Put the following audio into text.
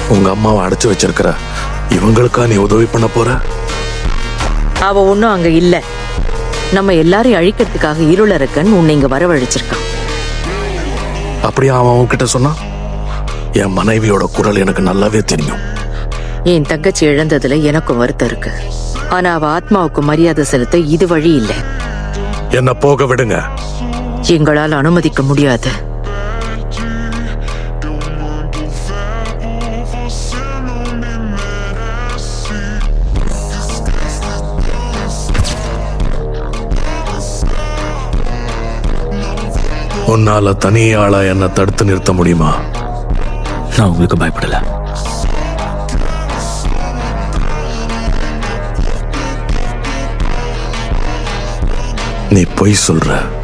உங்க அம்மாவை அடைச்சு வச்சிருக்கிற இவங்களுக்கா நீ உதவி பண்ண போற? அவ ஒன்னும் அங்க இல்ல. நம்ம எல்லாரையும் அழிக்கிறதுக்காக இருளரக்கன் உன்னை இங்க வரவழைச்சிருக்கான். அப்படியே அவன் உன்கிட்ட சொன்னான்? என் மனைவியோட குரல் எனக்கு நல்லாவே தெரியும். என் தங்கச்சி இழந்ததுல எனக்கும் வருத்தம் இருக்கு. ஆனா அவ ஆத்மாவுக்கு மரியாதை செலுத்த இது வழி இல்ல. என்ன போக விடுங்க. எங்களால் அனுமதிக்க முடியாது. உன்னால தனியாளா என்ன தடுத்து நிறுத்த முடியுமா? நான் உங்களுக்கு பயப்படல. நீ பொய் சொல்ற.